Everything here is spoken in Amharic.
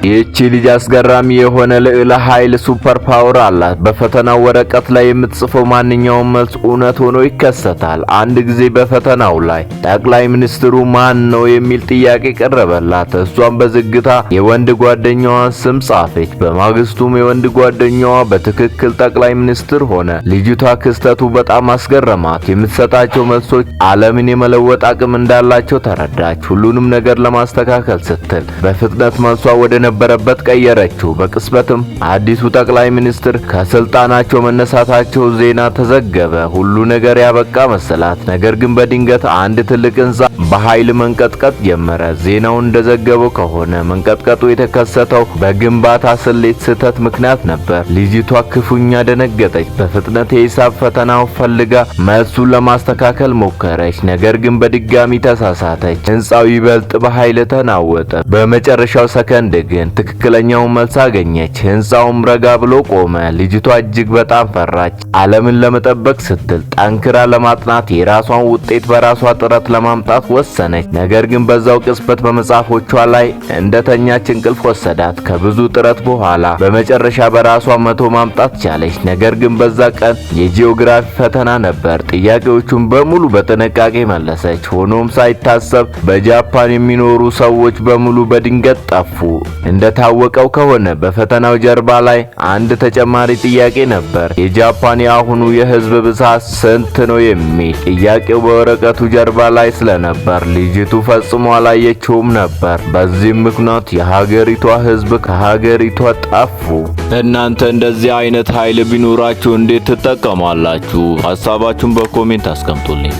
ይህች ልጅ አስገራሚ የሆነ ልዕለ ኃይል ሱፐር ፓወር አላት። በፈተናው ወረቀት ላይ የምትጽፈው ማንኛውም መልስ እውነት ሆኖ ይከሰታል። አንድ ጊዜ በፈተናው ላይ ጠቅላይ ሚኒስትሩ ማን ነው የሚል ጥያቄ ቀረበላት። እሷም በዝግታ የወንድ ጓደኛዋን ስም ጻፈች። በማግስቱም የወንድ ጓደኛዋ በትክክል ጠቅላይ ሚኒስትር ሆነ። ልጅቷ ክስተቱ በጣም አስገረማት። የምትሰጣቸው መልሶች ዓለምን የመለወጥ አቅም እንዳላቸው ተረዳች። ሁሉንም ነገር ለማስተካከል ስትል በፍጥነት መልሷ ወደ ነበረበት ቀየረችው። በቅጽበትም አዲሱ ጠቅላይ ሚኒስትር ከስልጣናቸው መነሳታቸው ዜና ተዘገበ። ሁሉ ነገር ያበቃ መሰላት። ነገር ግን በድንገት አንድ ትልቅ ህንጻ በኃይል መንቀጥቀጥ ጀመረ። ዜናው እንደዘገበው ከሆነ መንቀጥቀጡ የተከሰተው በግንባታ ስሌት ስህተት ምክንያት ነበር። ልጅቷ ክፉኛ ደነገጠች። በፍጥነት የሂሳብ ፈተናው ፈልጋ መልሱን ለማስተካከል ሞከረች። ነገር ግን በድጋሚ ተሳሳተች። ህንጻው ይበልጥ በኃይል ተናወጠ። በመጨረሻው ሰከንድ ግን ትክክለኛውን መልስ አገኘች። ህንጻውም ረጋ ብሎ ቆመ። ልጅቷ እጅግ በጣም ፈራች። ዓለምን ለመጠበቅ ስትል ጠንክራ ለማጥናት የራሷን ውጤት በራሷ ጥረት ለማምጣት ወሰነች። ነገር ግን በዛው ቅጽበት በመጽሐፎቿ ላይ እንደተኛች እንቅልፍ ወሰዳት። ከብዙ ጥረት በኋላ በመጨረሻ በራሷ 100 ማምጣት ቻለች። ነገር ግን በዛ ቀን የጂኦግራፊ ፈተና ነበር። ጥያቄዎቹን በሙሉ በጥንቃቄ መለሰች። ሆኖም ሳይታሰብ በጃፓን የሚኖሩ ሰዎች በሙሉ በድንገት ጠፉ። እንደታወቀው ከሆነ በፈተናው ጀርባ ላይ አንድ ተጨማሪ ጥያቄ ነበር። የጃፓን የአሁኑ የህዝብ ብዛት ስንት ነው የሚል ጥያቄው በወረቀቱ ጀርባ ላይ ስለነበር ልጅቱ ፈጽሞ አላየችውም ነበር። በዚህም ምክንያት የሀገሪቷ ህዝብ ከሀገሪቷ ጠፉ። እናንተ እንደዚህ አይነት ኃይል ቢኖራችሁ እንዴት ትጠቀማላችሁ? ሐሳባችሁን በኮሜንት አስቀምጡልኝ።